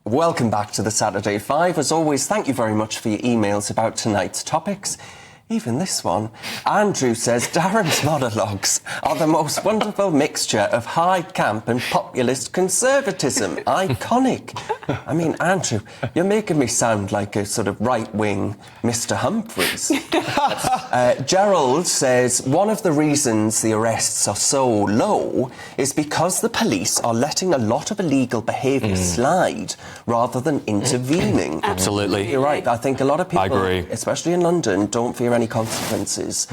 Welcome back to the Saturday Five. As always, thank you very much for your emails about tonight's topics. Even this one. Andrew says Darren's monologues are the most wonderful mixture of high camp and populist conservatism. Iconic. I mean, Andrew, you're making me sound like a sort of right-wing Mr. Humphreys. Gerald says one of the reasons the arrests are so low is because the police are letting a lot of illegal behaviour slide rather than intervening. Absolutely. You're right. I think a lot of people, I agree, especially in London, don't fear any consequences.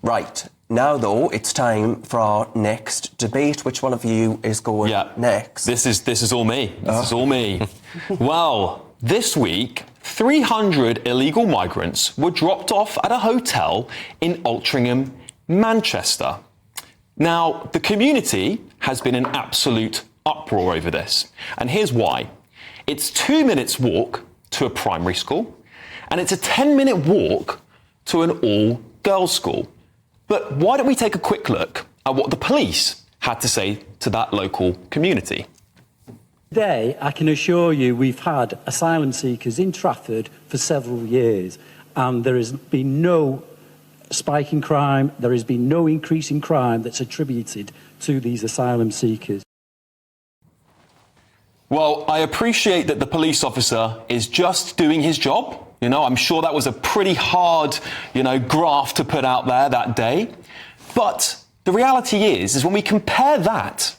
Right. Now, though, it's time for our next debate. Which one of you is going next? This is all me. This is all me. Well, this week, 300 illegal migrants were dropped off at a hotel in Altrincham, Manchester. Now, the community has been in absolute uproar over this. And here's why. It's 2 minutes walk to a primary school, and it's a 10-minute walk to an all-girls school. But why don't we take a quick look at what the police had to say to that local community? Today, I can assure you we've had asylum seekers in Trafford for several years, and there has been no spike in crime, there has been no increase in crime that's attributed to these asylum seekers. Well, I appreciate that the police officer is just doing his job. You know, I'm sure that was a pretty hard, graph to put out there that day. But the reality is when we compare that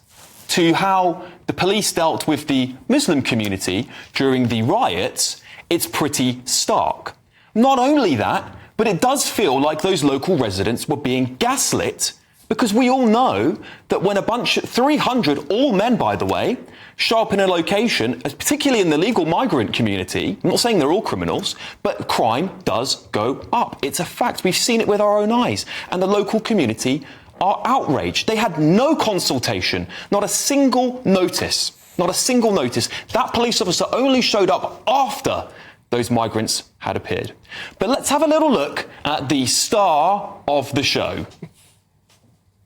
to how the police dealt with the Muslim community during the riots, it's pretty stark. Not only that, but it does feel like those local residents were being gaslit, because we all know that when 300, all men by the way, show up in a location, particularly in the legal migrant community, I'm not saying they're all criminals, but crime does go up. It's a fact. We've seen it with our own eyes. And the local community are outraged. They had no consultation, not a single notice. Not a single notice. That police officer only showed up after those migrants had appeared. But let's have a little look at the star of the show.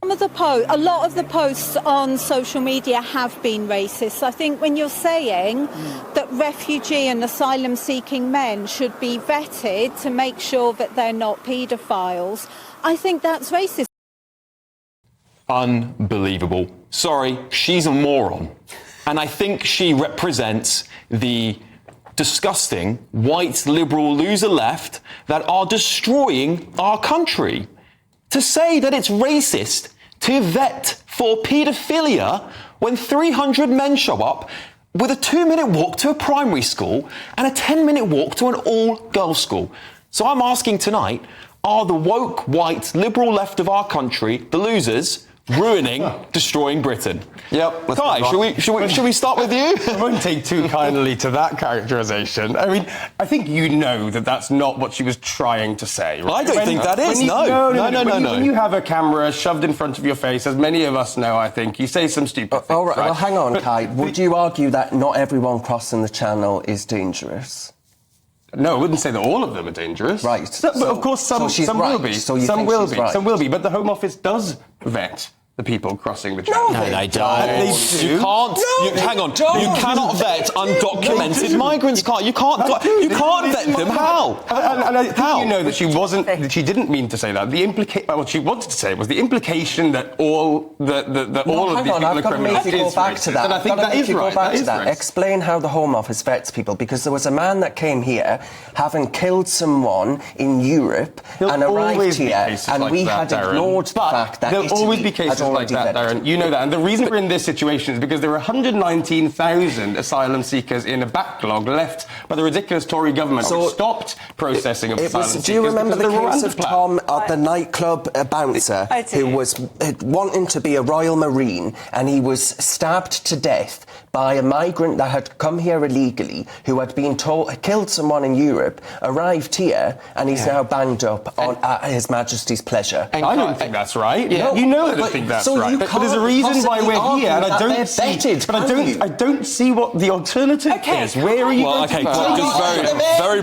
A lot of the posts on social media have been racist. I think when you're saying that refugee and asylum-seeking men should be vetted to make sure that they're not paedophiles, I think that's racist. Unbelievable. Sorry, she's a moron. And I think she represents the disgusting white liberal loser left that are destroying our country. To say that it's racist to vet for paedophilia when 300 men show up with a 2-minute walk to a primary school and a 10-minute walk to an all-girls school. So I'm asking tonight, are the woke, white, liberal left of our country, the losers, ruining, destroying Britain? Yep. Kai, should we start with you? I won't take too kindly to that characterisation. I mean, I think you know that that's not what she was trying to say. Right? I don't think that is. No. When you have a camera shoved in front of your face, as many of us know, I think, you say some stupid things. All right. Well, hang on, Kai. Would you argue that not everyone crossing the channel is dangerous? No, I wouldn't say that all of them are dangerous. Right. But of course, some will be. Some will be. But the Home Office does vet the people crossing the channel. No, they don't. You can't. Hang on. You cannot vet undocumented migrants. You can't vet them. How? And I think you know that she didn't mean to say that. What she wanted to say was the implication that all of these people are criminals. Go back to that. And I think that is right. Explain how the Home Office vets people, because there was a man that came here having killed someone in Europe and arrived here, and we had ignored the fact that there'll always be cases like that, Darren. You know that. And the reason we're in this situation is because there are 119,000 asylum seekers in a backlog left by the ridiculous Tory government who stopped processing of asylum seekers. Do you remember the case of Tom at the nightclub bouncer who was wanting to be a Royal Marine, and he was stabbed to death by a migrant that had come here illegally, who had been killed someone in Europe, arrived here, and he's now banged up at His Majesty's pleasure. And I don't think that's right. Yeah. You know I don't think that's right. But there's a reason why we're here, and I don't see what the alternative is. Where are you going to just very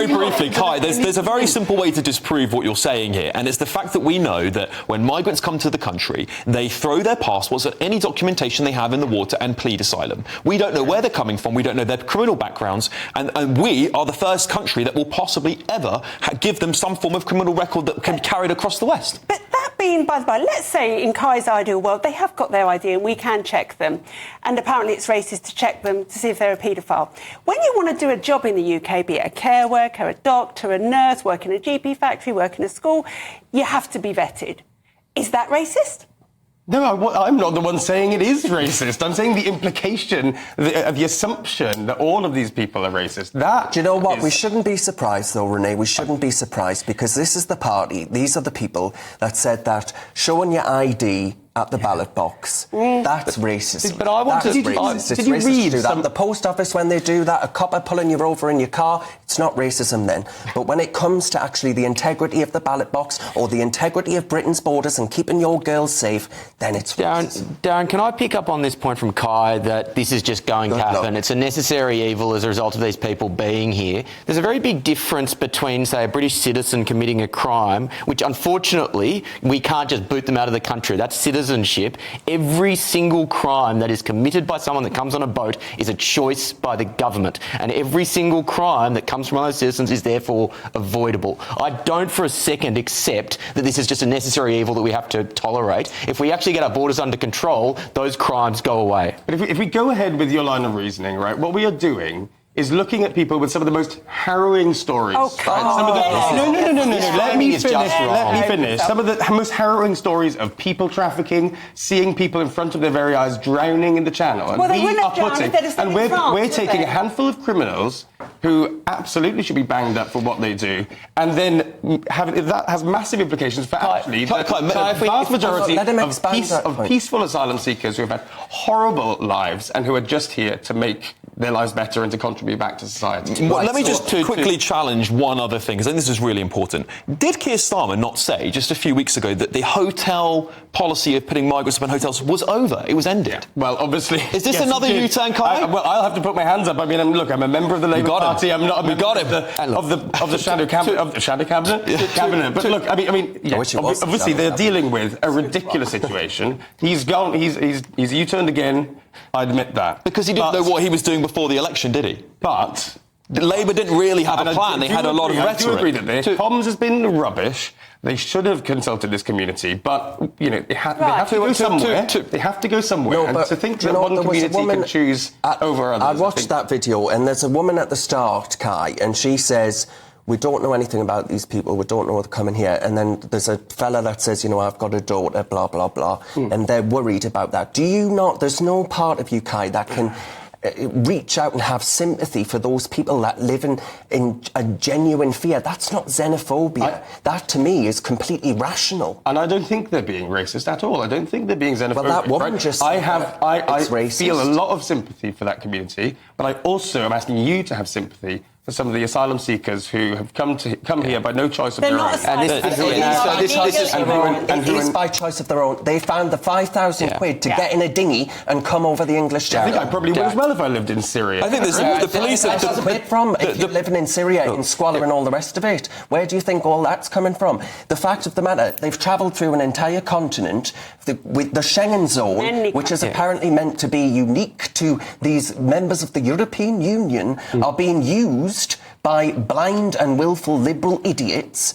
briefly, Kai, there's a very simple way to disprove what you're saying here, and it's the fact that we know that when migrants come to the country, they throw their passports or any documentation they have in the water and plead need asylum. We don't know where they're coming from. We don't know their criminal backgrounds. And we are the first country that will possibly ever give them some form of criminal record that can be carried across the West. But that being by the by, let's say in Kai's ideal world, they have got their ID and we can check them. And apparently it's racist to check them to see if they're a paedophile. When you want to do a job in the UK, be it a care worker, a doctor, a nurse, work in a GP factory, work in a school, you have to be vetted. Is that racist? No, I'm not the one saying it is racist. I'm saying the implication, the assumption that all of these people are racist. Do you know what? We shouldn't be surprised, though, Renee. We shouldn't be surprised, because this is the party, these are the people that said that showing your ID at the ballot box, that's racist. But I want to... Did you read to do that? The post office, when they do that, a copper pulling you over in your car, it's not racism then. But when it comes to actually the integrity of the ballot box or the integrity of Britain's borders and keeping your girls safe, then it's racist. Darren, can I pick up on this point from Kai that this is just going to happen? It's a necessary evil as a result of these people being here. There's a very big difference between, say, a British citizen committing a crime, which unfortunately we can't just boot them out of the country. That's citizenship. Every single crime that is committed by someone that comes on a boat is a choice by the government, and every single crime that comes from one of those citizens is therefore avoidable. I don't for a second accept that this is just a necessary evil that we have to tolerate. If we actually get our borders under control, those crimes go away. But if we go ahead with your line of reasoning, right, what we are doing is looking at people with some of the most harrowing stories. Oh, come on. No. Let me finish. Some of the most harrowing stories of people trafficking, seeing people in front of their very eyes drowning in the Channel. And well, they wouldn't have drowned if they'd have stayed in France, we're taking a handful of criminals who absolutely should be banged up for what they do, and then that has massive implications for actually the vast majority of peaceful asylum seekers who have had horrible lives and who are just here to make their lives better and to contribute back to society. Well, let me just quickly challenge one other thing, because I think this is really important. Did Keir Starmer not say just a few weeks ago that the hotel policy of putting migrants up in hotels was over? It was ended. Well, obviously... Is this another U-turn, Kai? Well, I'll have to put my hands up. I mean, look, I'm a member of the Labour Party. I'm not a member of the shadow cabinet. But look, I mean, obviously they're dealing with a ridiculous situation. He's U-turned again. I admit that. Because he didn't know what he was doing before the election, did he? But... Labour didn't really have a plan. They had a lot of rhetoric. I do agree that their comms has been rubbish. They should have consulted this community, but, you know, they have to go somewhere. They have to go somewhere. And to think that one community can choose over others... I watched that video, and there's a woman at the start, Kai, and she says... We don't know anything about these people. We don't know they're coming here. And then there's a fella that says, you know, I've got a daughter, blah, blah, blah. And they're worried about that. Do you not... There's no part of you, Kai, that can reach out and have sympathy for those people that live in a genuine fear. That's not xenophobia. That, to me, is completely rational. And I don't think they're being racist at all. I don't think they're being xenophobic. Well, that woman just... I feel a lot of sympathy for that community, but I also am asking you to have sympathy for some of the asylum seekers who have come here by no choice of their own. It is by choice of their own. They found the 5,000 quid to get in a dinghy and come over the English Channel. I think I probably would as well if I lived in Syria. I think the police... Where's it from? If you're living in Syria, in squalor and all the rest of it, where do you think all that's coming from? The fact of the matter, they've travelled through an entire continent with the Schengen zone, which is apparently meant to be unique to these members of the European Union, are being used by blind and willful liberal idiots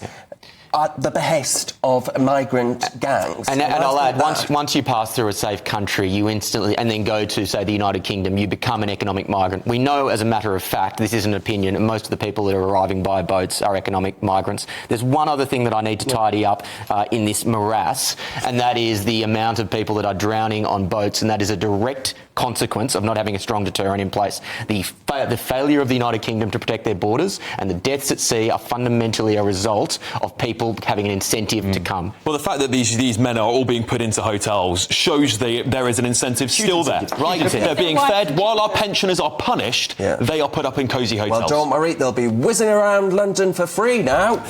at the behest of migrant gangs. And I'll add, once you pass through a safe country, you instantly, and then go to, say, the United Kingdom, you become an economic migrant. We know, as a matter of fact, this isn't an opinion, and most of the people that are arriving by boats are economic migrants. There's one other thing that I need to tidy up in this morass, and that is the amount of people that are drowning on boats, and that is a direct consequence of not having a strong deterrent in place. The failure of the United Kingdom to protect their borders and the deaths at sea are fundamentally a result of people having an incentive to come. Well, the fact that these men are all being put into hotels shows there is an incentive still there. Right? They're being fed while our pensioners are punished. They are put up in cosy hotels. Well, don't worry, they'll be whizzing around London for free now.